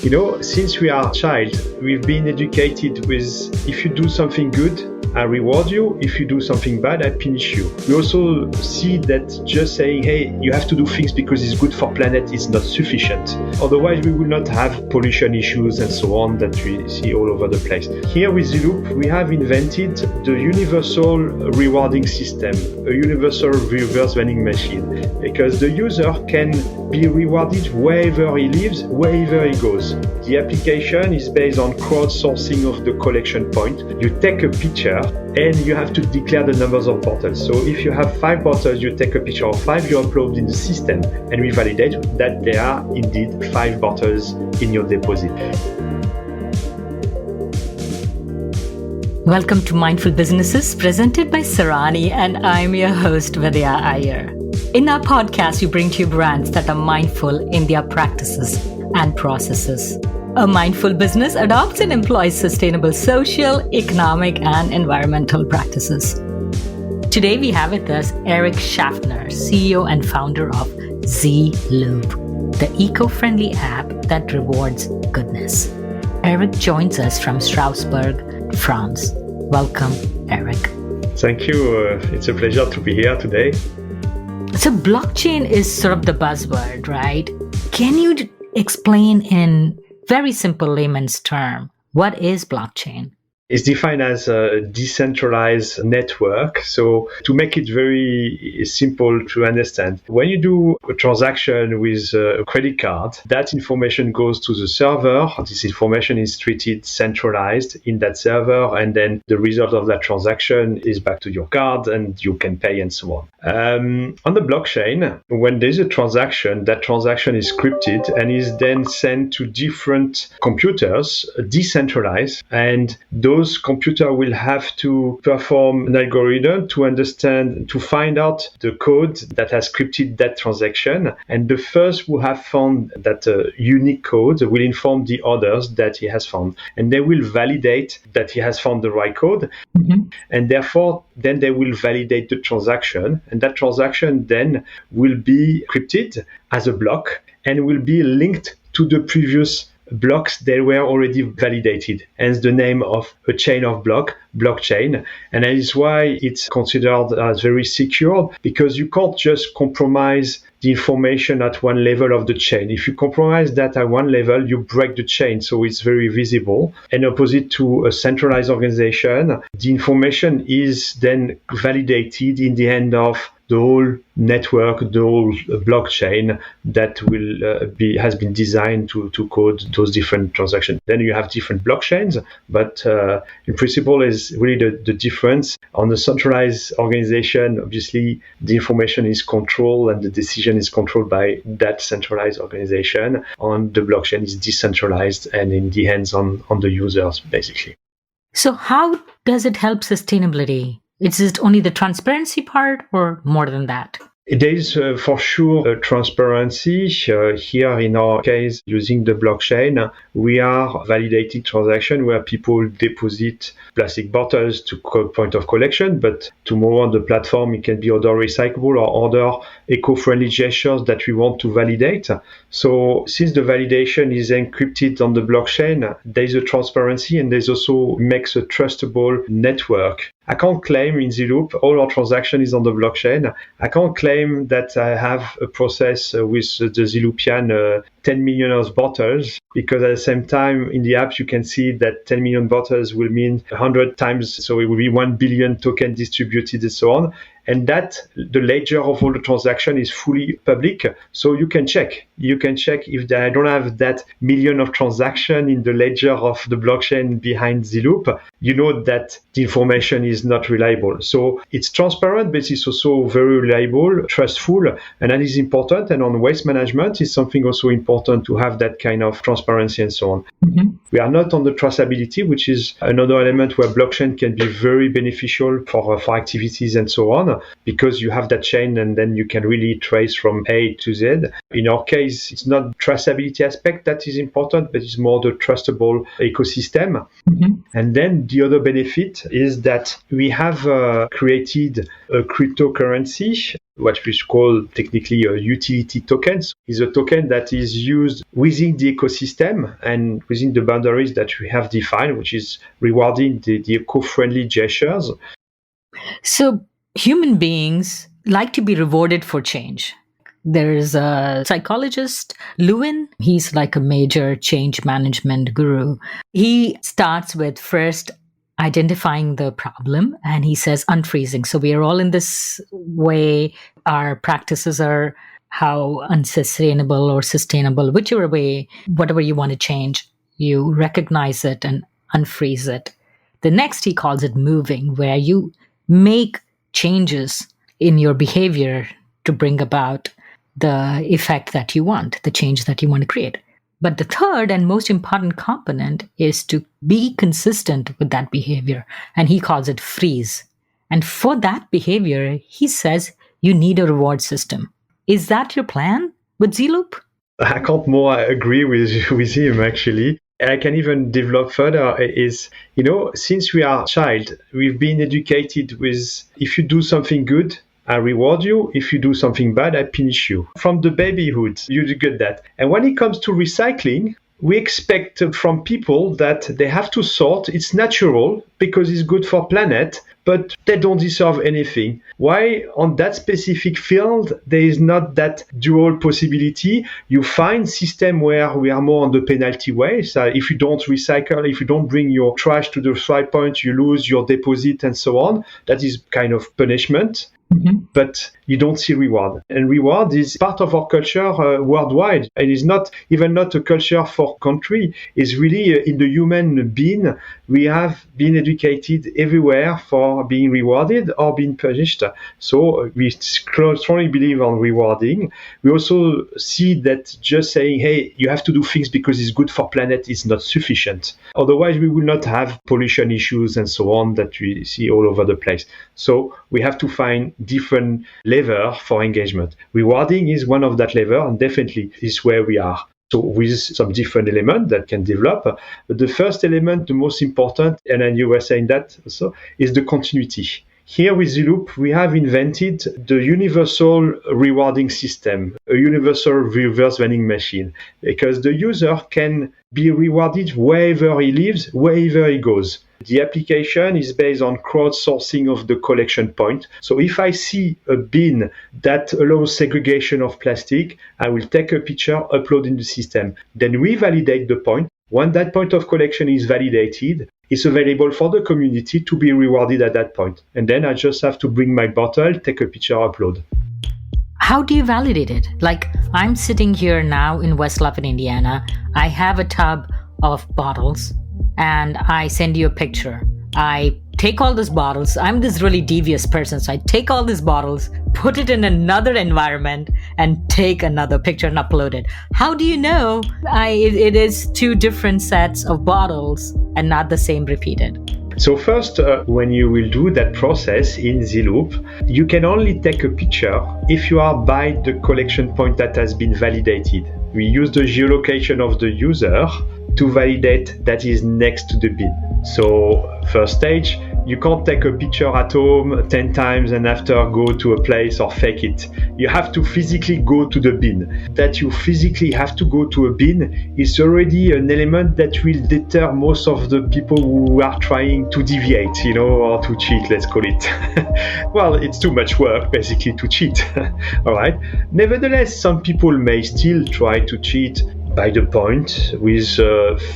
Since we are a child, we've been educated with if you do something good, I reward you. If you do something bad, I punish you. We also see that just saying, hey, you have to do things because it's good for planet is not sufficient. Otherwise, we will not have pollution issues and so on that we see all over the place. Here with ZeLoop, we have invented the universal rewarding system, a universal reverse vending machine, because the user can be rewarded wherever he lives, wherever he goes. The application is based on crowdsourcing of the collection point. You take a picture and you have to declare the numbers of bottles. So if you have 5 bottles, you take a picture of 5, you upload in the system, and we validate that there are indeed 5 bottles in your deposit. Welcome to Mindful Businesses, presented by Sarani, and I'm your host, Vidya Iyer. In our podcast, we bring to you brands that are mindful in their practices and processes. A mindful business adopts and employs sustainable social, economic, and environmental practices. Today, we have with us Eric Schaffner, CEO and founder of ZeLoop, the eco-friendly app that rewards goodness. Eric joins us from Strasbourg, France. Welcome, Eric. Thank you. It's a pleasure to be here today. So blockchain is sort of the buzzword, right? Can you explain in very simple layman's term, what is blockchain? It's defined as a decentralized network. So to make it very simple to understand, when you do a transaction with a credit card, that information goes to the server. This information is treated centralized in that server, and then the result of that transaction is back to your card and you can pay and so on. On the blockchain, when there's a transaction, that transaction is encrypted and is then sent to different computers, decentralized, and those computers will have to perform an algorithm to understand, to find out the code that has encrypted that transaction. And the first who have found that unique code will inform the others that he has found. And they will validate that he has found the right code. Mm-hmm. And therefore, then they will validate the transaction. And that transaction then will be encrypted as a block and will be linked to the previous blocks that were already validated, hence the name of a chain of blockchain. And that is why it's considered as very secure, because you can't just compromise the information at one level of the chain. If you compromise that at one level, you break the chain, so it's very visible. And opposite to a centralized organization, the information is then validated in the end of the whole network, the whole blockchain that will has been designed to code those different transactions. Then you have different blockchains, but in principle is really the difference. On the centralized organization, obviously the information is controlled and the decision is controlled by that centralized organization. On the blockchain is decentralized and in the hands on the users, basically. So how does it help sustainability? Is it only the transparency part or more than that? There is for sure transparency. Here in our case, using the blockchain, we are validating transaction where people deposit plastic bottles to point of collection, but tomorrow on the platform it can be other recyclable or other eco-friendly gestures that we want to validate. So since the validation is encrypted on the blockchain, there is a transparency and there's also makes a trustable network. I can't claim in ZeLoop all our transaction is on the blockchain. I can't claim that I have a process with the ZeLoopian 10 million of bottles, because at the same time in the app you can see that 10 million bottles will mean 100 times, so it will be 1 billion token distributed and so on. And that the ledger of all the transaction is fully public, so you can check. You can check if I don't have that million of transaction in the ledger of the blockchain behind ZeLoop, you know that the information is not reliable. So it's transparent, but it's also very reliable, trustful, and that is important. And on waste management, it's something also important to have that kind of transparency and so on. Mm-hmm. We are not on the traceability, which is another element where blockchain can be very beneficial for activities and so on, because you have that chain and then you can really trace from A to Z. In our case, it's not traceability aspect that is important, but it's more the trustable ecosystem. Mm-hmm. And then The other benefit is that we have created a cryptocurrency, what we call technically a utility token. Is a token that is used within the ecosystem and within the boundaries that we have defined, which is rewarding the eco-friendly gestures. So human beings like to be rewarded for change. There's a psychologist, Lewin. He's like a major change management guru. He starts with first identifying the problem, and he says unfreezing. So we are all in this way. Our practices are how unsustainable or sustainable, whichever way, whatever you want to change, you recognize it and unfreeze it. The next, he calls it moving, where you make changes in your behavior to bring about the effect that you want, the change that you want to create. But the third and most important component is to be consistent with that behavior. And he calls it freeze. And for that behavior, he says you need a reward system. Is that your plan with ZeLoop? I can't more agree with him, actually. And I can even develop further is, since we are a child, we've been educated with, if you do something good, I reward you. If you do something bad, I punish you. From the babyhood, you get that. And when it comes to recycling, we expect from people that they have to sort. It's natural because it's good for planet, but they don't deserve anything. Why on that specific field, there is not that dual possibility? You find system where we are more on the penalty way. So if you don't recycle, if you don't bring your trash to the right point, you lose your deposit and so on. That is kind of punishment. Mm-hmm. But you don't see reward. And reward is part of our culture worldwide. It is not a culture for country. It's really in the human being. We have been educated everywhere for being rewarded or being punished. So we strongly believe on rewarding. We also see that just saying, hey, you have to do things because it's good for planet is not sufficient. Otherwise, we will not have pollution issues and so on that we see all over the place. So we have to find different lever for engagement. Rewarding is one of that lever, and definitely is where we are. So with some different elements that can develop. But the first element, the most important, and then you were saying that also, is the continuity. Here with ZeLoop, we have invented the universal rewarding system, a universal reverse vending machine, because the user can be rewarded wherever he lives, wherever he goes. The application is based on crowdsourcing of the collection point. So if I see a bin that allows segregation of plastic, I will take a picture, upload in the system. Then we validate the point. When that point of collection is validated, it's available for the community to be rewarded at that point. And then I just have to bring my bottle, take a picture, upload. How do you validate it? Like, I'm sitting here now in West Lafayette, Indiana. I have a tub of bottles and I send you a picture. I take all these bottles. I'm this really devious person. So I take all these bottles, put it in another environment and take another picture and upload it. How do you know it is two different sets of bottles and not the same repeated? So first, when you will do that process in ZeLoop, you can only take a picture if you are by the collection point that has been validated. We use the geolocation of the user to validate that is next to the bin. So first stage, you can't take a picture at home 10 times and after go to a place or fake it. You have to physically go to the bin. That you physically have to go to a bin is already an element that will deter most of the people who are trying to deviate, or to cheat, let's call it. Well, it's too much work basically to cheat. All right. Nevertheless, some people may still try to cheat by the point with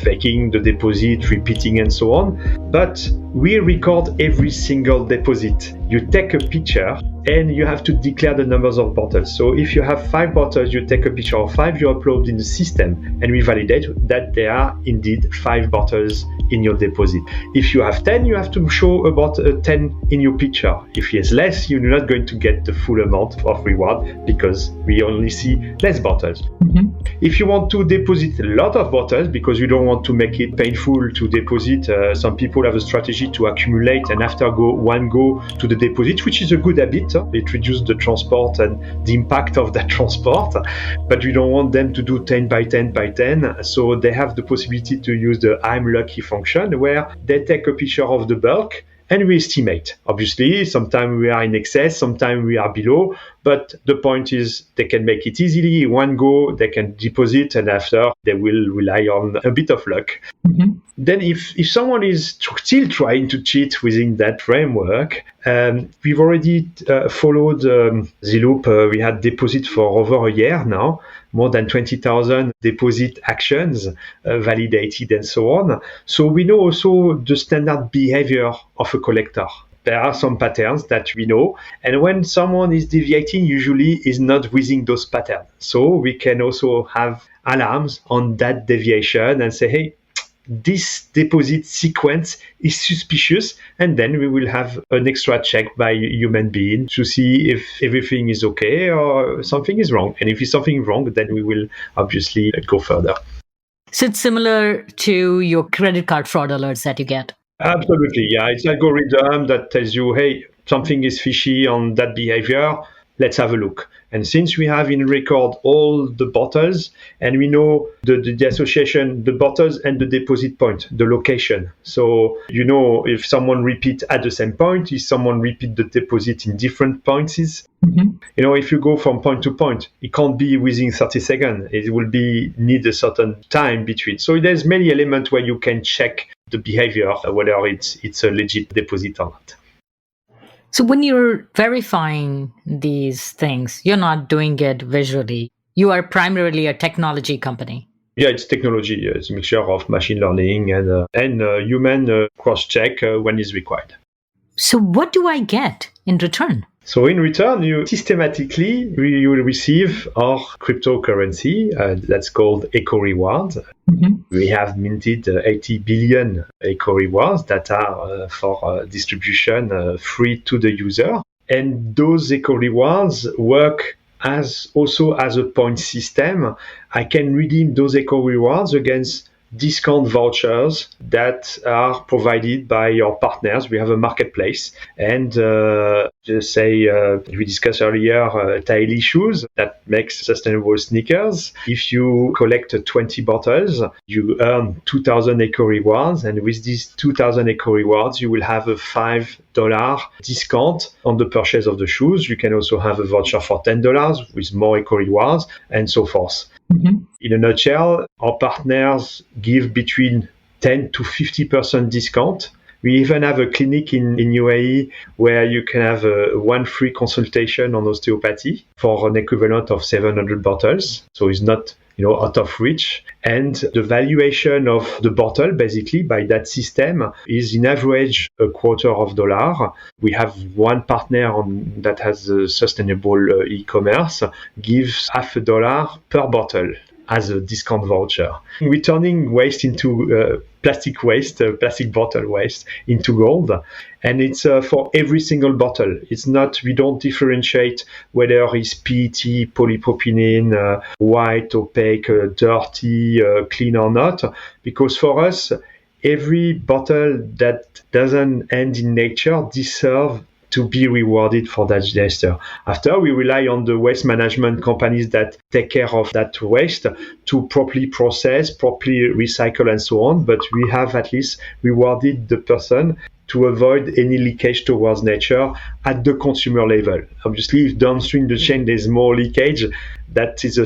faking the deposit, repeating and so on. But we record every single deposit. You take a picture and you have to declare the numbers of bottles. So if you have 5 bottles, you take a picture of 5, you upload in the system, and we validate that there are indeed 5 bottles in your deposit. If you have 10, you have to show about 10 in your picture. If it's less, you're not going to get the full amount of reward because we only see less bottles. Mm-hmm. If you want to deposit a lot of bottles because you don't want to make it painful to deposit, some people have a strategy to accumulate and after go to the deposit, which is a good habit. better. It reduces the transport and the impact of that transport, but we don't want them to do 10 by 10 by 10. So they have the possibility to use the I'm lucky function where they take a picture of the bulk and we estimate. Obviously, sometimes we are in excess, sometimes we are below, but the point is they can make it easily. One go, they can deposit, and after they will rely on a bit of luck. Mm-hmm. Then if someone is still trying to cheat within that framework, we've already followed ZeLoop. We had deposit for over a year now, more than 20,000 deposit actions validated and so on. So we know also the standard behavior of a collector. There are some patterns that we know, and when someone is deviating, usually is not within those patterns. So we can also have alarms on that deviation and say, hey, this deposit sequence is suspicious, and then we will have an extra check by human being to see if everything is okay or something is wrong. And if it's something wrong, then we will obviously go further. So it's similar to your credit card fraud alerts that you get? Absolutely, yeah. It's an algorithm that tells you, hey, something is fishy on that behavior. Let's have a look. And since we have in record all the bottles, and we know the association, the bottles and the deposit point, the location. So, you know, if someone repeat at the same point, if someone repeat the deposit in different points, mm-hmm. You know, if you go from point to point, it can't be within 30 seconds. It will need a certain time between. So there's many elements where you can check the behavior, whether it's a legit deposit or not. So when you're verifying these things, you're not doing it visually. You are primarily a technology company. Yeah, it's technology. It's a mixture of machine learning and human cross-check when it's required. So what do I get in return? So in return, you will receive our cryptocurrency that's called Eco Rewards. Mm-hmm. We have minted 80 billion Eco Rewards that are for distribution free to the user. And those Eco Rewards work also as a point system. I can redeem those Eco Rewards against discount vouchers that are provided by your partners. We have a marketplace, and we discussed earlier Taili shoes that makes sustainable sneakers. If you collect 20 bottles, you earn 2,000 Eco Rewards, and with these 2,000 Eco Rewards, you will have a $5 discount on the purchase of the shoes. You can also have a voucher for $10 with more Eco Rewards, and so forth. Mm-hmm. In a nutshell, our partners give between 10 to 50% discount. We even have a clinic in UAE where you can have one free consultation on osteopathy for an equivalent of 700 bottles. So it's not out of reach. And the valuation of the bottle, basically, by that system is in average $0.25. We have one partner that has a sustainable e-commerce, gives $0.50 per bottle as a discount voucher. We're turning waste into plastic bottle waste into gold. And it's for every single bottle. It's not, we don't differentiate whether it's PET, polypropylene, white, opaque, dirty, clean or not. Because for us, every bottle that doesn't end in nature deserves to be rewarded for that gesture. After, we rely on the waste management companies that take care of that waste to properly process, properly recycle, and so on. But we have at least rewarded the person to avoid any leakage towards nature at the consumer level. Obviously, if downstream the chain there's more leakage, that is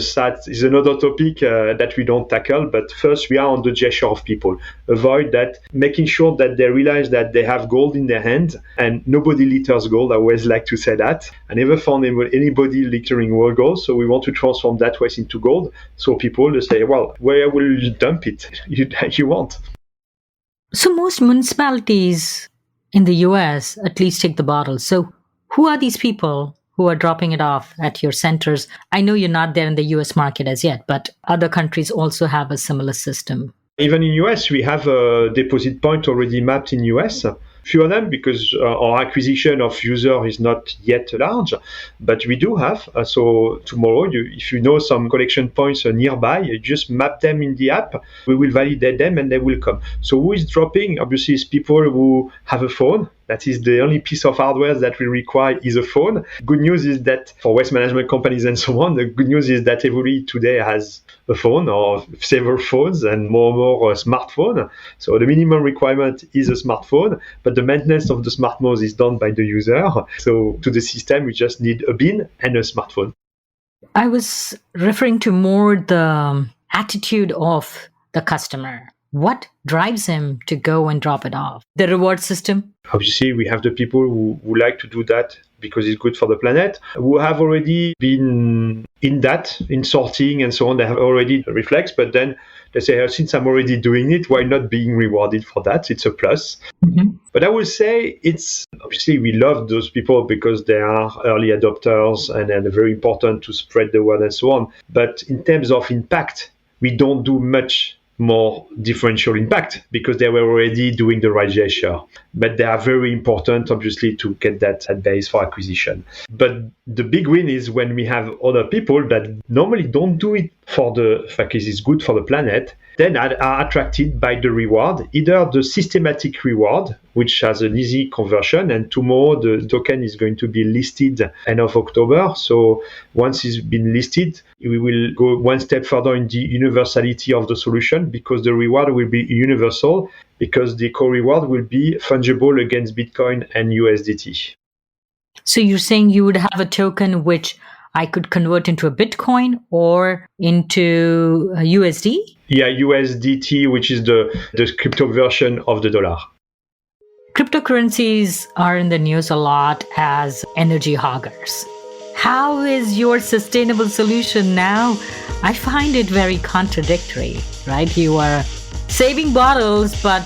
another topic that we don't tackle. But first, we are on the gesture of people. Avoid that, making sure that they realize that they have gold in their hand, and nobody litters gold. I always like to say that. I never found anybody littering gold, so we want to transform that waste into gold. So people say, well, where will you dump it? You want. So most municipalities in the US at least take the bottles. So who are these people who are dropping it off at your centers? I know you're not there in the US market as yet, but other countries also have a similar system. Even in US, we have a deposit point already mapped in US. Few of them because our acquisition of user is not yet large, but we do have. So tomorrow, if you know some collection points nearby, you just map them in the app. We will validate them and they will come. So who is dropping? Obviously, it's people who have a phone That is the only piece of hardware that we require is a phone. Good news is that for waste management companies and so on, the good news is that everybody today has a phone or several phones and more a smartphone. So the minimum requirement is a smartphone, but the maintenance of the smartphone is done by the user. So to the system, we just need a bin and a smartphone. I was referring to more the attitude of the customer. What drives him to go and drop it off? The reward system? Obviously, we have the people who like to do that because it's good for the planet, who have already been in sorting and so on. They have already reflex, but then they say, oh, since I'm already doing it, why not being rewarded for that? It's a plus. Mm-hmm. But I would say it's, obviously, we love those people because they are early adopters and they're very important to spread the word and so on. But in terms of impact, we don't do much more differential impact because they were already doing the right gesture. But they are very important, obviously, to get that at base for acquisition. But the big win is when we have other people that normally don't do it for the fact it's good for the planet, then are attracted by the reward, either the systematic reward, which has an easy conversion, and tomorrow the token is going to be listed end of October. So once it's been listed, we will go one step further in the universality of the solution because the reward will be universal, because the core reward will be fungible against Bitcoin and USDT. So you're saying you would have a token which I could convert into a Bitcoin or into a USD? Yeah, USDT, which is the crypto version of the dollar. Cryptocurrencies are in the news a lot as energy hoggers. How is your sustainable solution now? I find it very contradictory, right? You are saving bottles, but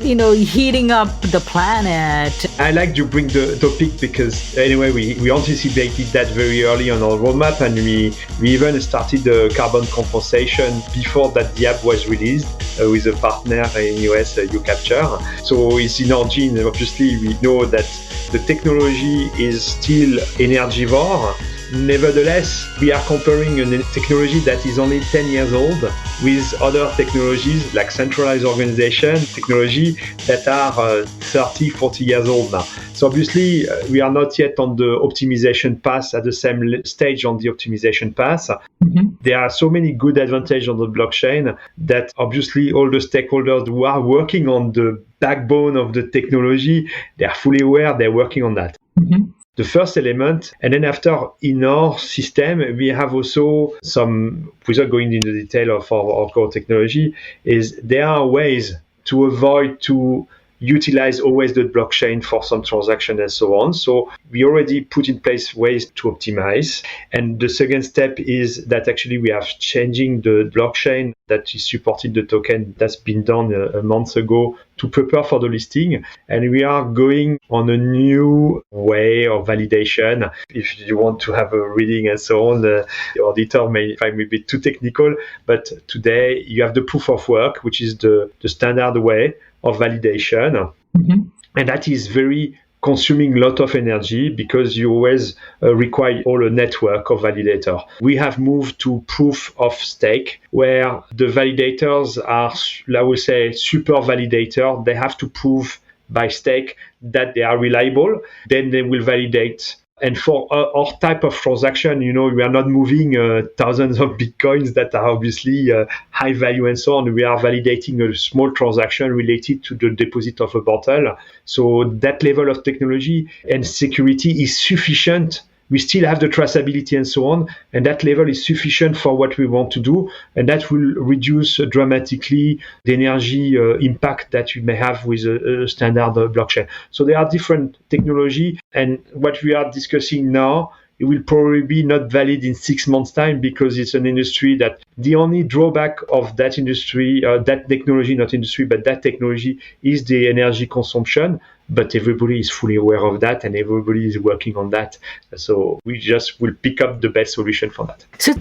heating up the planet. I like to bring the topic because anyway, we anticipated that very early on our roadmap, and we even started the carbon compensation before that the app was released with a partner in US, UCapture. So it's in our gene. Obviously, we know that the technology is still energivore. Nevertheless, we are comparing a technology that is only 10 years old with other technologies like centralized organization technology that are 30, 40 years old now. So obviously, we are not yet on the optimization path at the same stage on the optimization path. Mm-hmm. There are so many good advantages on the blockchain that obviously all the stakeholders who are working on the backbone of the technology, they are fully aware they're working on that. Mm-hmm. The first element, and then after in our system, we have also some, without going into the detail of our core technology, is there are ways to avoid to utilize always the blockchain for some transaction and so on. So we already put in place ways to optimize. And the second step is that actually we are changing the blockchain that is supported the token that's been done a month ago to prepare for the listing. And we are going on a new way of validation. If you want to have a reading and so on, the auditor may find me a bit too technical, but today you have the proof of work, which is the standard way of validation. Mm-hmm. And that is very consuming a lot of energy because you always require all a network of validator. We have moved to proof of stake where the validators are, I would say, super validator. They have to prove by stake that they are reliable. Then they will validate. And for our type of transaction, we are not moving thousands of Bitcoins that are obviously high value and so on. We are validating a small transaction related to the deposit of a bottle. So that level of technology and security is sufficient. We still have the traceability and so on, and that level is sufficient for what we want to do, and that will reduce dramatically the energy impact that you may have with a standard blockchain. So there are different technology, and what we are discussing now, it will probably be not valid in 6 months' time because it's an industry that the only drawback of that industry, that technology, not industry, but that technology is the energy consumption. But everybody is fully aware of that and everybody is working on that. So we just will pick up the best solution for that. So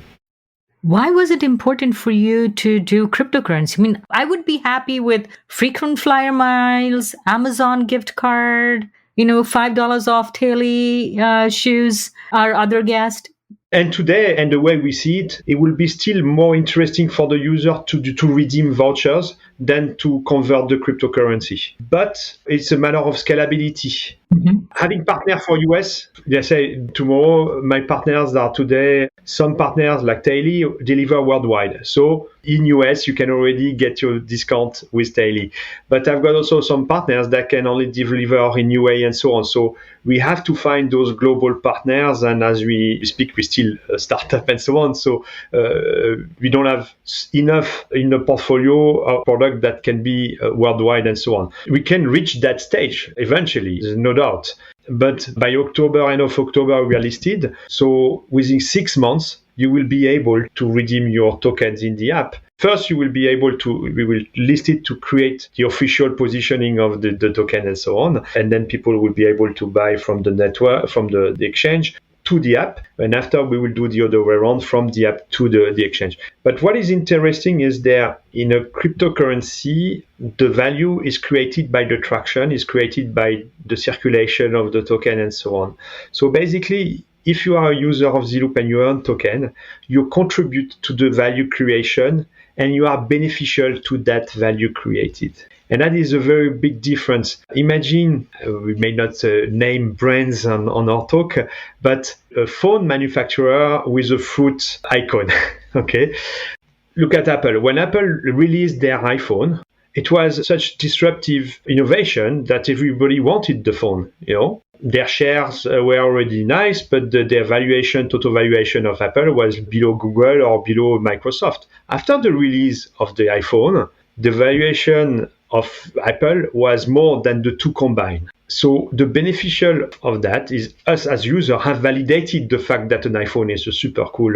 why was it important for you to do cryptocurrency? I mean, I would be happy with frequent flyer miles, Amazon gift card, $5 off Taily shoes, our other guest. And today, and the way we see it, it will be still more interesting for the user to redeem vouchers than to convert the cryptocurrency. But it's a matter of scalability. Having partners for US, let's say tomorrow, my partners are today, some partners like Taily deliver worldwide. So in US, you can already get your discount with Taily. But I've got also some partners that can only deliver in UAE and so on. So we have to find those global partners. And as we speak, we still a startup and so on. So we don't have enough in the portfolio of product that can be worldwide and so on. We can reach that stage eventually, there's no doubt. But by end of October, we are listed. So within 6 months, you will be able to redeem your tokens in the app. First, we will list it to create the official positioning of the token and so on. And then people will be able to buy from the network, from the exchange to the app. And after, we will do the other way around from the app to the exchange. But what is interesting is there in a cryptocurrency, the value is created by the traction, is created by the circulation of the token and so on. So basically, if you are a user of ZeLoop and you earn token, you contribute to the value creation and you are beneficial to that value created. And that is a very big difference. Imagine, we may not name brands on our talk, but a phone manufacturer with a fruit icon. Okay. Look at Apple. When Apple released their iPhone, it was such disruptive innovation that everybody wanted the phone, Their shares were already nice, but their valuation, total valuation of Apple was below Google or below Microsoft. After the release of the iPhone, the valuation of Apple was more than the two combined. So the beneficial of that is us as users have validated the fact that an iPhone is a super cool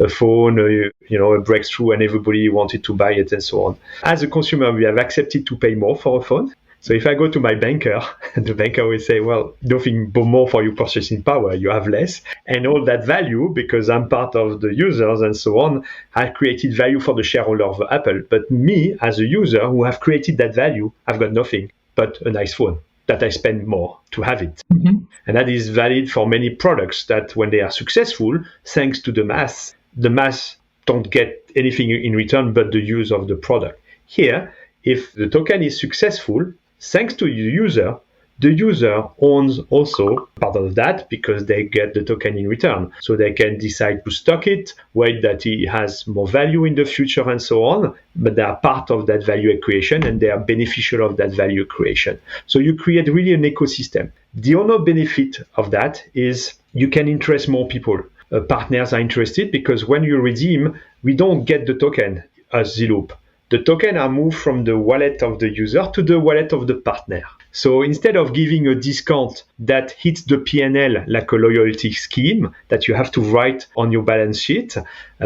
phone, a breakthrough, and everybody wanted to buy it and so on. As a consumer, we have accepted to pay more for a phone. So if I go to my banker, the banker will say, well, nothing more for your purchasing power, you have less. And all that value, because I'm part of the users and so on, I created value for the shareholder of Apple. But me, as a user who have created that value, I've got nothing but a nice phone that I spend more to have it. And that is valid for many products that when they are successful, thanks to the mass don't get anything in return but the use of the product. Here, if the token is successful, thanks to the user owns also part of that because they get the token in return. So they can decide to stock it, wait that it has more value in the future and so on, but they are part of that value creation and they are beneficial of that value creation. So you create really an ecosystem. The other benefit of that is you can interest more people. Partners are interested because when you redeem, we don't get the token as ZeLoop. The token are moved from the wallet of the user to the wallet of the partner. So instead of giving a discount that hits the P&L like a loyalty scheme that you have to write on your balance sheet,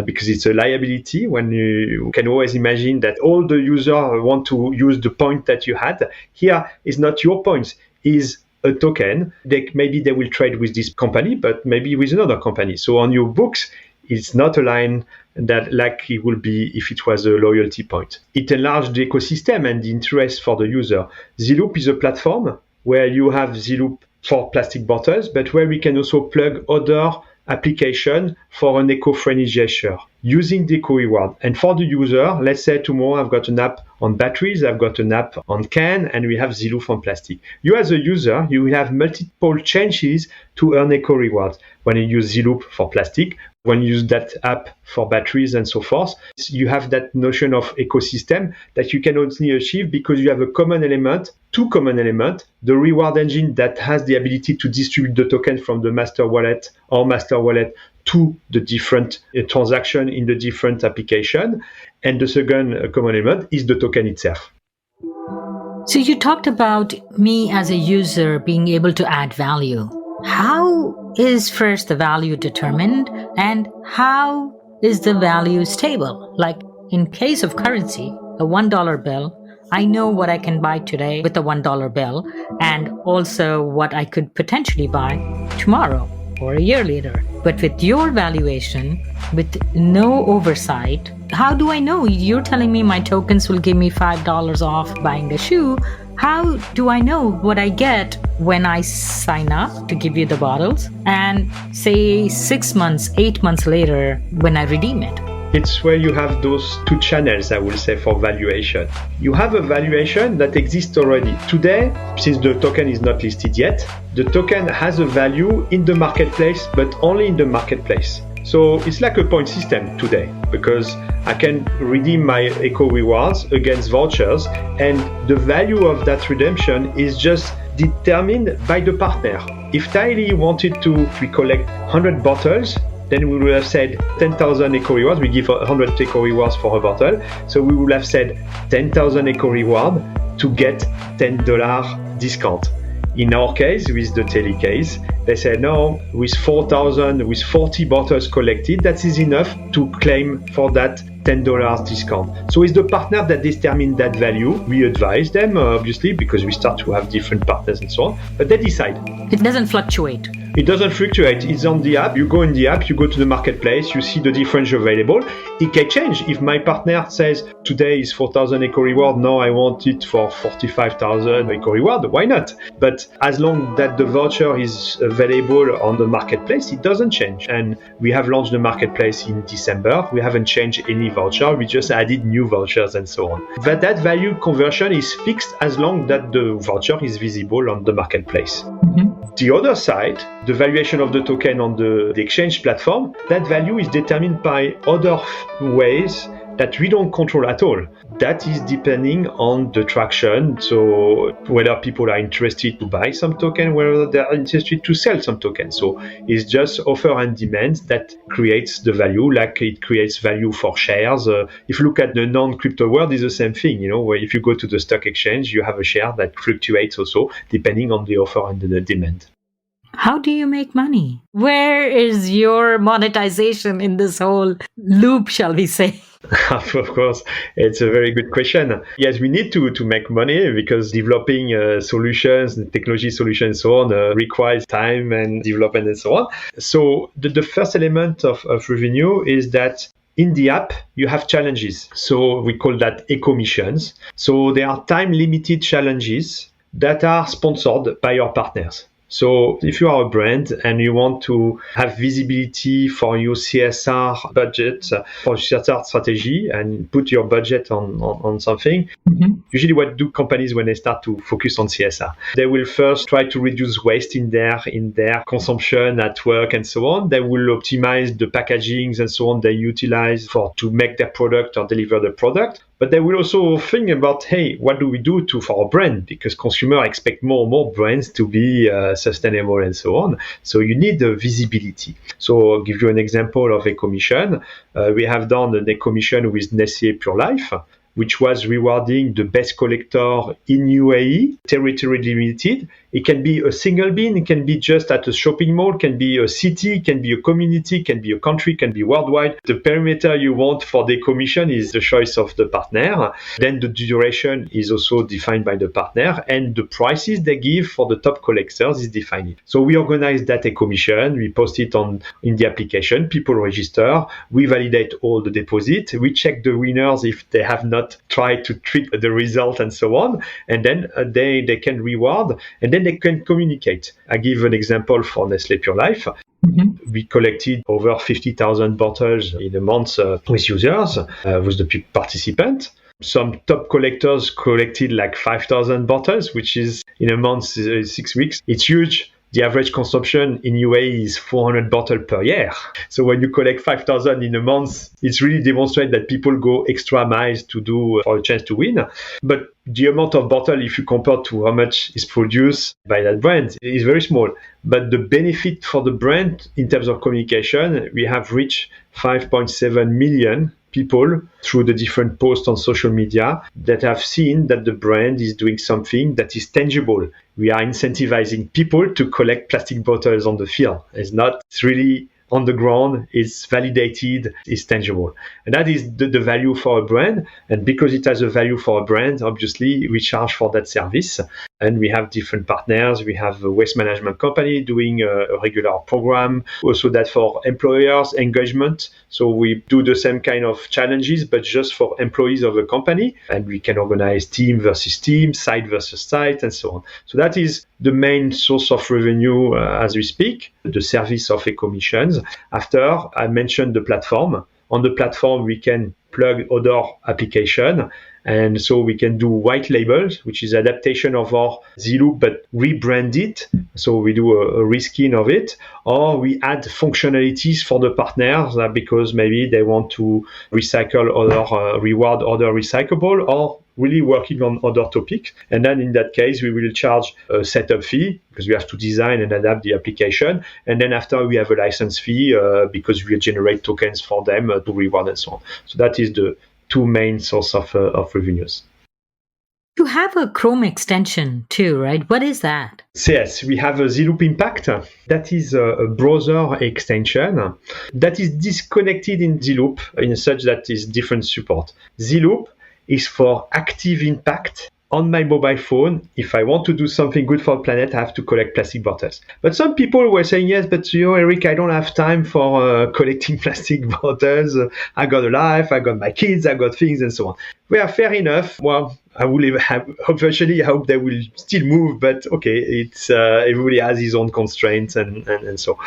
because it's a liability, when you can always imagine that all the users want to use the point that you had. Here is not your points, is a token. Maybe they will trade with this company, but maybe with another company. So on your books, it's not a line that like it will be if it was a loyalty point. It enlarged the ecosystem and the interest for the user. ZeLoop is a platform where you have ZeLoop for plastic bottles, but where we can also plug other application for an eco-friendly gesture using the eco-reward. And for the user, let's say tomorrow I've got an app on batteries, I've got an app on can, and we have ZeLoop on plastic. You as a user, you will have multiple chances to earn eco-rewards. When you use ZeLoop for plastic, when you use that app for batteries and so forth, you have that notion of ecosystem that you can only achieve because you have a common element, two common elements, the reward engine that has the ability to distribute the token from the master wallet or master wallet to the different transaction in the different application. And the second common element is the token itself. So you talked about me as a user being able to add value. How is first the value determined and how is the value stable? Like in case of currency, a $1 bill, I know what I can buy today with a $1 bill and also what I could potentially buy tomorrow or a year later. But with your valuation, with no oversight, how do I know? You're telling me my tokens will give me $5 off buying a shoe. How do I know what I get when I sign up to give you the bottles and say 6 months, 8 months later when I redeem it? It's where you have those two channels, I will say, for valuation. You have a valuation that exists already. Today, since the token is not listed yet, the token has a value in the marketplace, but only in the marketplace. So it's like a point system today, because I can redeem my eco rewards against vouchers, and the value of that redemption is just determined by the partner. If Tylee wanted to recollect 100 bottles, then we would have said 10,000 eco rewards. We give 100 eco rewards for a bottle. So we would have said 10,000 eco reward to get $10 discount. In our case, with the Tylee case, they said no, with 4,000, with 40 bottles collected, that is enough to claim for that $10 discount. So it's the partner that determines that value. We advise them, obviously, because we start to have different partners and so on, but they decide. It doesn't fluctuate. It doesn't fluctuate. It's on the app. You go in the app, you go to the marketplace, you see the difference available. It can change. If my partner says today is 4,000 eco reward, now I want it for 45,000 eco reward, why not? But as long that the voucher is available on the marketplace, it doesn't change. And we have launched the marketplace in December. We haven't changed any voucher. We just added new vouchers and so on. But that value conversion is fixed as long that the voucher is visible on the marketplace. The other side, the valuation of the token on the exchange platform, that value is determined by other ways that we don't control at all. That is depending on the traction. So whether people are interested to buy some token, whether they're interested to sell some token. So it's just offer and demand that creates the value, like it creates value for shares. If you look at the non-crypto world, it's the same thing. Where if you go to the stock exchange, you have a share that fluctuates also depending on the offer and the demand. How do you make money? Where is your monetization in this whole loop, shall we say? Of course, it's a very good question. Yes, we need to make money because developing solutions, technology solutions, and so on requires time and development and so on. So the first element of revenue is that in the app, you have challenges. So we call that eco missions. So there are time-limited challenges that are sponsored by your partners. So if you are a brand and you want to have visibility for your CSR budget, for CSR strategy, and put your budget on something, usually what do companies when they start to focus on CSR? They will first try to reduce waste in their consumption at work and so on. They will optimize the packagings and so on they utilize to make their product or deliver the product. But they will also think about, hey, what do we do for our brand? Because consumers expect more and more brands to be sustainable and so on. So you need the visibility. So I'll give you an example of eco mission. We have done an eco mission with Nestlé Pure Life, which was rewarding the best collector in UAE, territory limited. It can be a single bin, it can be just at a shopping mall, can be a city, can be a community, can be a country, can be worldwide. The perimeter you want for the commission is the choice of the partner. Then the duration is also defined by the partner, and the prices they give for the top collectors is defined. So we organize that eco-mission, we post it in the application, people register, we validate all the deposit, we check the winners if they have not tried to trick the result and so on, and then they can reward, and then they can communicate. I give an example for Nestlé Pure Life. We collected over 50,000 bottles in a month with users, with the participants. Some top collectors collected like 5,000 bottles, which is in a month, 6 weeks. It's huge. The average consumption in UAE is 400 bottles per year. So when you collect 5,000 in a month, it's really demonstrate that people go extra miles to do for a chance to win. But the amount of bottle, if you compare to how much is produced by that brand, is very small. But the benefit for the brand in terms of communication, we have reached 5.7 million people through the different posts on social media that have seen that the brand is doing something that is tangible. We are incentivizing people to collect plastic bottles on the field. It's really on the ground, it's validated, it's tangible. And that is the value for a brand. And because it has a value for a brand, obviously, we charge for that service. And we have different partners. We have a waste management company doing a regular program. Also that for employers engagement. So we do the same kind of challenges, but just for employees of a company. And we can organize team versus team, site versus site, and so on. So that is the main source of revenue as we speak, the service of eco missions. After, I mentioned the platform. on the platform, we can plug other application. And so we can do white labels, which is adaptation of our ZeLoop, but rebrand it. So we do a reskin of it, or we add functionalities for the partners because maybe they want to recycle other, reward other recyclable, or really working on other topics. And then in that case, we will charge a setup fee because we have to design and adapt the application. And then after we have a license fee because we generate tokens for them to reward and so on. So that is the two main source of revenues. You have a Chrome extension too, right? What is that? So yes, we have a ZeLoop Impact. That is a browser extension that is disconnected in ZeLoop in such that is different support. ZeLoop is for active impact. On my mobile phone, if I want to do something good for the planet, I have to collect plastic bottles. But some people were saying, yes, but Eric, I don't have time for collecting plastic bottles. I got a life, I got my kids, I got things and so on. Well, fair enough. Well, I will have, eventually, I hope they will still move, but okay, it's everybody has his own constraints and so.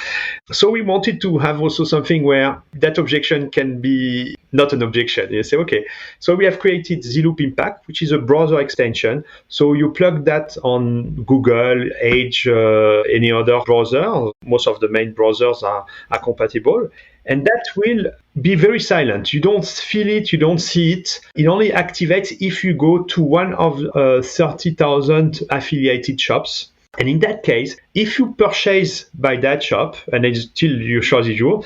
So we wanted to have also something where that objection can be not an objection. You say, okay, so we have created ZeLoop Impact, which is a browser extension. So you plug that on Google, Edge, any other browser. Most of the main browsers are compatible. And that will be very silent. You don't feel it, you don't see it. It only activates if you go to one of 30,000 affiliated shops. And in that case, if you purchase by that shop, and it's still your choice is yours,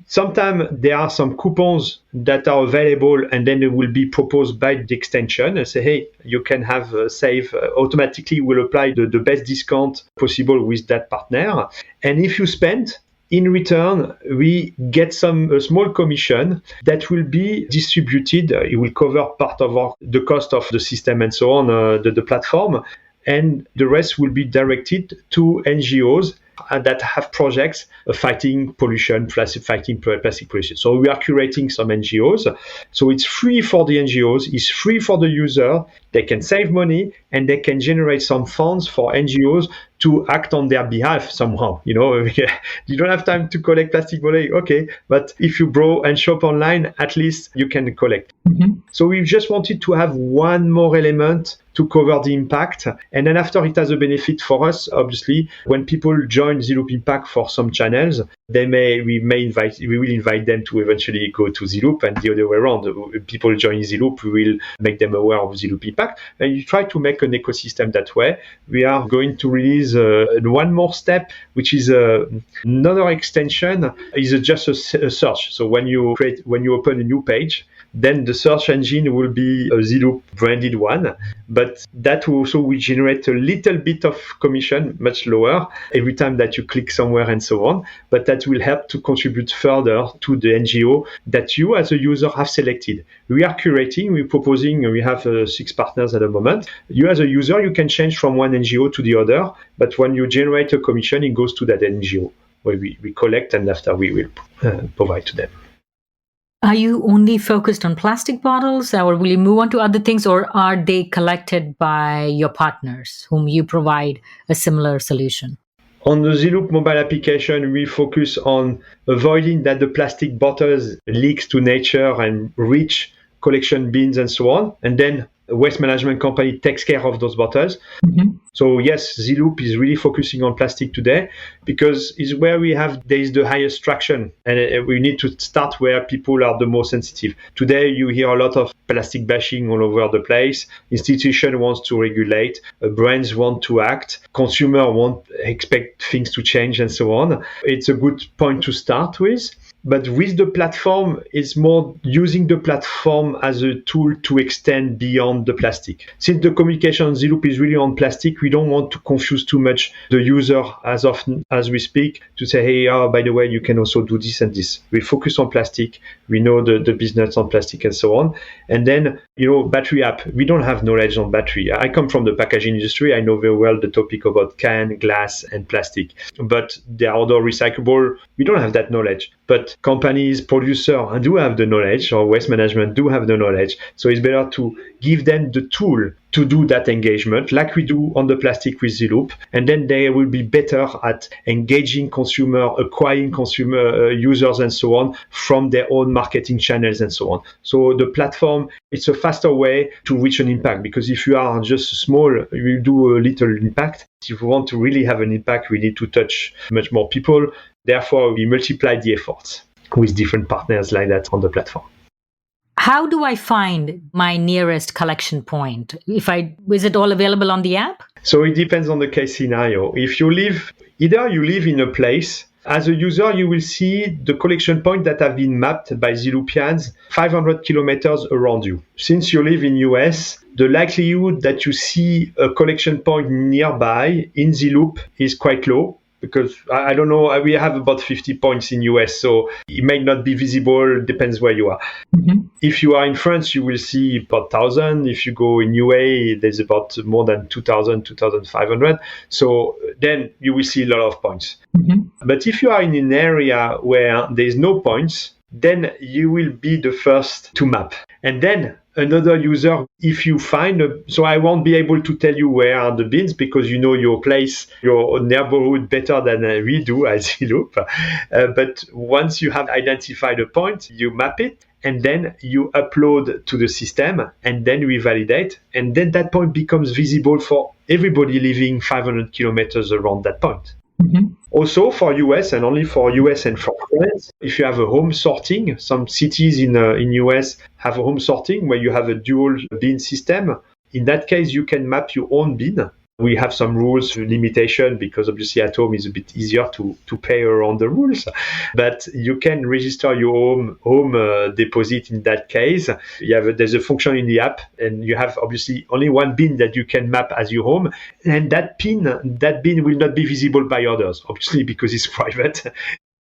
sometimes there are some coupons that are available and then it will be proposed by the extension and say, hey, you can have save automatically will apply the best discount possible with that partner. And if you spend, in return, we get a small commission that will be distributed. It will cover part of the cost of the system and so on, the platform. And the rest will be directed to NGOs that have projects fighting pollution, fighting plastic pollution. So we are curating some NGOs. So it's free for the NGOs, it's free for the user. They can save money and they can generate some funds for NGOs to act on their behalf somehow. You know, you don't have time to collect plastic bottle, okay, but if you browse and shop online, at least you can collect. So we just wanted to have one more element to cover the impact. And then after it has a benefit for us, obviously, when people join ZeLoop Impact for some channels, we will invite them to eventually go to ZeLoop, and the other way around. People joining ZeLoop, we will make them aware of ZeLoop Impact. And you try to make an ecosystem that way. We are going to release one more step, which is another extension, is just a search. So when you open a new page, then the search engine will be a ZeLoop branded one, but that also will generate a little bit of commission, much lower, every time that you click somewhere and so on. But that will help to contribute further to the NGO that you as a user have selected. We are curating, we're proposing, we have 6 partners at the moment. You as a user, you can change from one NGO to the other, but when you generate a commission, it goes to that NGO where we collect and after we will provide to them. Are you only focused on plastic bottles, or will you move on to other things, or are they collected by your partners whom you provide a similar solution? On the ZeLoop mobile application, we focus on avoiding that the plastic bottles leaks to nature and reach collection bins and so on. And then a waste management company takes care of those bottles. So yes, ZeLoop is really focusing on plastic today because it's where there is the highest traction, and we need to start where people are the most sensitive. Today, you hear a lot of plastic bashing all over the place. Institution wants to regulate, brands want to act, consumer expect things to change and so on. It's a good point to start with. But with the platform, it's more using the platform as a tool to extend beyond the plastic. Since the communication on ZeLoop is really on plastic, we don't want to confuse too much the user as often as we speak to say, hey, by the way, you can also do this and this. We focus on plastic. We know the business on plastic and so on. And then, battery app. We don't have knowledge on battery. I come from the packaging industry. I know very well the topic about can, glass, and plastic. But there are other recyclable. We don't have that knowledge. But companies, producers do have the knowledge, or waste management do have the knowledge. So it's better to give them the tool to do that engagement like we do on the plastic with ZeLoop. And then they will be better at engaging consumer, acquiring consumer users and so on from their own marketing channels and so on. So the platform, it's a faster way to reach an impact, because if you are just small, you will do a little impact. If we want to really have an impact, we need to touch much more people. Therefore, we multiply the efforts with different partners like that on the platform. How do I find my nearest collection point? Is it all available on the app? So it depends on the case scenario. If you live in a place, as a user, you will see the collection points that have been mapped by ZeLoopians 500 kilometers around you. Since you live in US, the likelihood that you see a collection point nearby in ZeLoop is quite low, because I don't know, we have about 50 points in US, so it may not be visible, depends where you are. Mm-hmm. If you are in France, you will see about 1,000. If you go in UA, there's about more than 2,000, 2,500. So then you will see a lot of points. Mm-hmm. But if you are in an area where there's no points, then you will be the first to map. And then another user, if you find so I won't be able to tell you where are the bins, because you know your place, your neighborhood better than we do as ZeLoop. But once you have identified a point, you map it, and then you upload to the system, and then we validate, and then that point becomes visible for everybody living 500 kilometers around that point. Mm-hmm. Also for US, and only for US and for France, if you have a home sorting, some cities in US have a home sorting where you have a dual bin system. In that case, you can map your own bin. We have some rules, limitation, because obviously at home is a bit easier to play around the rules. But you can register your home deposit in that case. There's a function in the app, and you have obviously only one bin that you can map as your home. And that bin will not be visible by others, obviously, because it's private.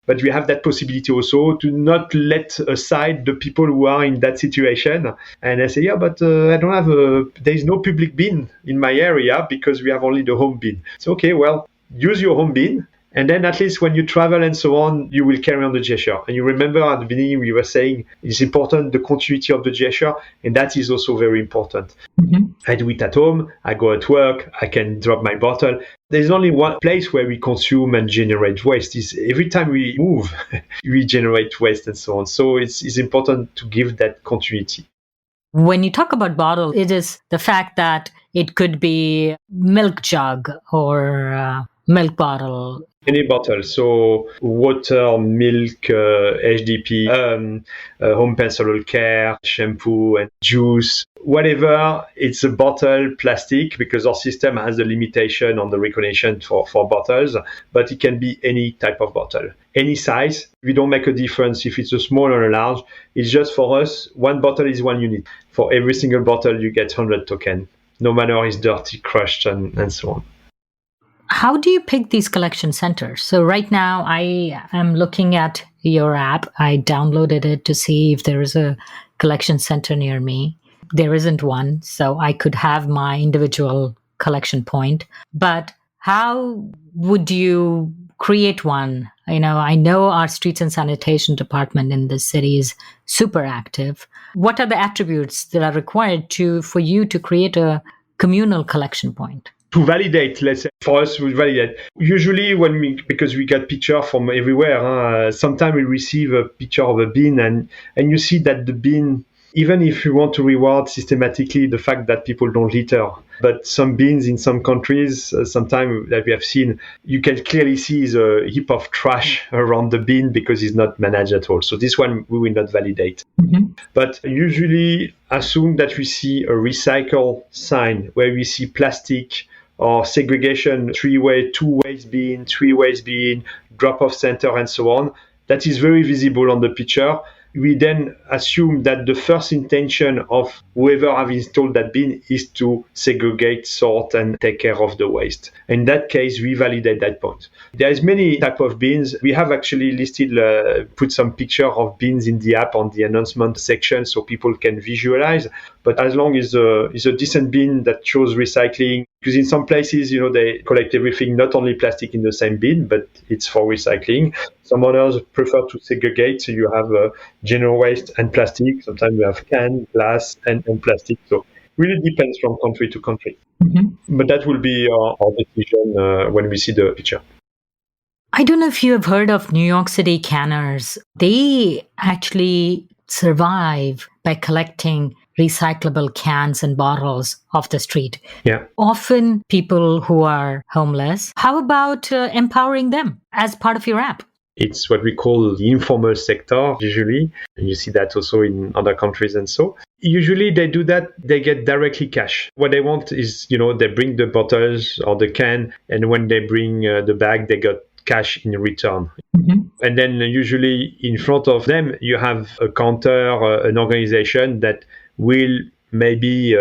But we have that possibility also to not let aside the people who are in that situation. And I say, but I don't have there's no public bin in my area because we have only the home bin. So, okay, well, use your home bin. And then at least when you travel and so on, you will carry on the gesture. And you remember at the beginning, we were saying it's important, the continuity of the gesture. And that is also very important. Mm-hmm. I do it at home. I go at work. I can drop my bottle. There's only one place where we consume and generate waste. Is every time we move, we generate waste and so on. So it's important to give that continuity. When you talk about bottle, it is the fact that it could be milk jug or milk bottle. Any bottle, so water, milk, HDP, home personal care, shampoo and juice, whatever. It's a bottle, plastic, because our system has a limitation on the recognition for bottles, but it can be any type of bottle, any size. We don't make a difference if it's a small or a large. It's just for us, one bottle is 1 unit. For every single bottle, you get 100 tokens, no matter it's dirty, crushed, and so on. How do you pick these collection centers? So right now I am looking at your app. I downloaded it to see if there is a collection center near me. There isn't one, so I could have my individual collection point. But how would you create one? I know our streets and sanitation department in the city is super active. What are the attributes that are required for you to create a communal collection point? To validate, let's say, for us, we validate. Usually because we get picture from everywhere, sometimes we receive a picture of a bin and you see that the bin, even if you want to reward systematically the fact that people don't litter, but some bins in some countries, sometimes that we have seen, you can clearly see the heap of trash around the bin because it's not managed at all. So this one we will not validate. Mm-hmm. But usually, as soon that we see a recycle sign where we see plastic, or segregation, 3-way, 2-way bin, 3-way bin, drop-off center, and so on, that is very visible on the picture. We then assume that the first intention of whoever have installed that bin is to segregate, sort, and take care of the waste. In that case, we validate that point. There is many type of bins. We have actually listed, put some picture of bins in the app on the announcement section so people can visualize. But as long as it's a decent bin that shows recycling, because in some places, they collect everything, not only plastic in the same bin, but it's for recycling. Some others prefer to segregate. So you have general waste and plastic. Sometimes you have can, glass, and plastic. So Really depends from country to country. Mm-hmm. But that will be our decision when we see the picture. I don't know if you have heard of New York City canners. They actually survive by collecting recyclable cans and bottles off the street. Yeah. Often people who are homeless. How about empowering them as part of your app? It's what we call the informal sector, usually. And you see that also in other countries and so. Usually they do that, they get directly cash. What they want is, they bring the bottles or the can, and when they bring the bag, they got cash in return. Mm-hmm. And then usually in front of them, you have a counter, an organization that will maybe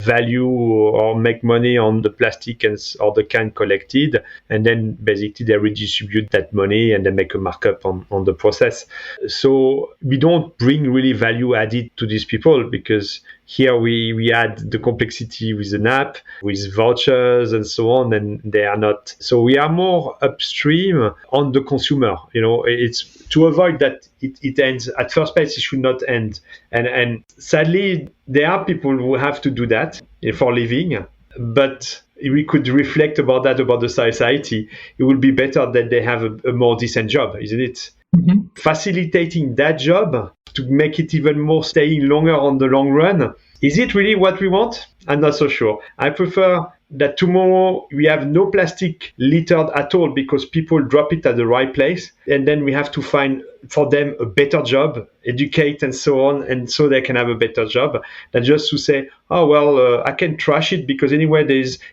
value or make money on the plastic or the can collected, and then basically they redistribute that money and they make a markup on the process. So we don't bring really value added to these people, because here we add the complexity with an app, with vouchers and so on, and they are not. So we are more upstream on the consumer. It's to avoid that it ends at first place. It should not end, and sadly there are people who have to do that for a living. But we could reflect about the society. It would be better that they have a more decent job, isn't it? Mm-hmm. Facilitating that job to make it even more staying longer on the long run. Is it really what we want? I'm not so sure. I prefer that tomorrow we have no plastic littered at all, because people drop it at the right place, and then we have to find for them a better job, educate and so on, and so they can have a better job, than just to say, I can trash it because anyway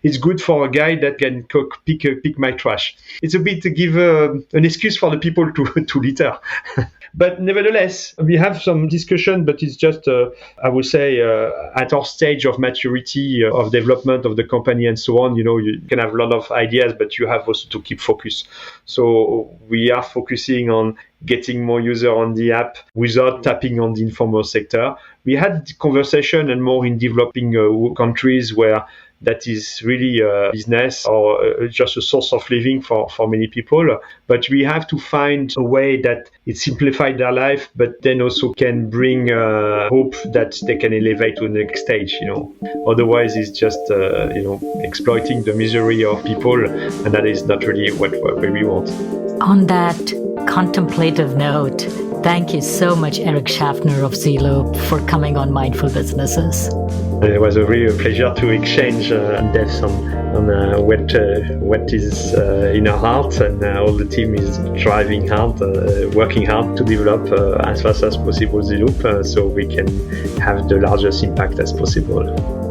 it's good for a guy that can pick my trash. It's a bit to give an excuse for the people to litter. But nevertheless, we have some discussion, but it's just, I would say, at our stage of maturity, of development of the company and so on, you can have a lot of ideas, but you have also to keep focus. So we are focusing on getting more users on the app without tapping on the informal sector. We had conversation and more in developing countries where that is really a business or just a source of living for many people. But we have to find a way that it simplifies their life, but then also can bring hope that they can elevate to the next stage. Otherwise, it's just exploiting the misery of people, and that is not really what we want. On that contemplative note, thank you so much, Eric Schaffner of ZeLoop, for coming on Mindful Businesses. It was a real pleasure to exchange in depth on what is in our heart, and all the team is driving hard, working hard to develop as fast as possible ZeLoop, so we can have the largest impact as possible.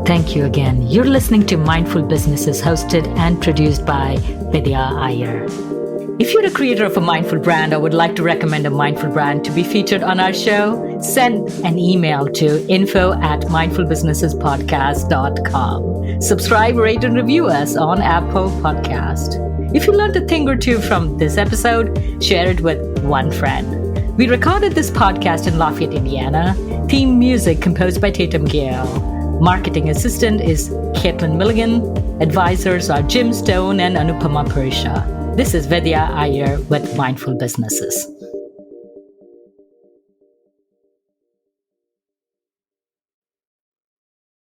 Thank you again. You're listening to Mindful Businesses, hosted and produced by Vidya Iyer. If you're a creator of a mindful brand or would like to recommend a mindful brand to be featured on our show, send an email to info@mindfulbusinessespodcast.com. Subscribe, rate, and review us on Apple Podcast. If you learned a thing or two from this episode, share it with one friend. We recorded this podcast in Lafayette, Indiana. Theme music composed by Tatum Gale. Marketing assistant is Caitlin Milligan. Advisors are Jim Stone and Anupama Purisha. This is Vidya Iyer with Mindful Businesses.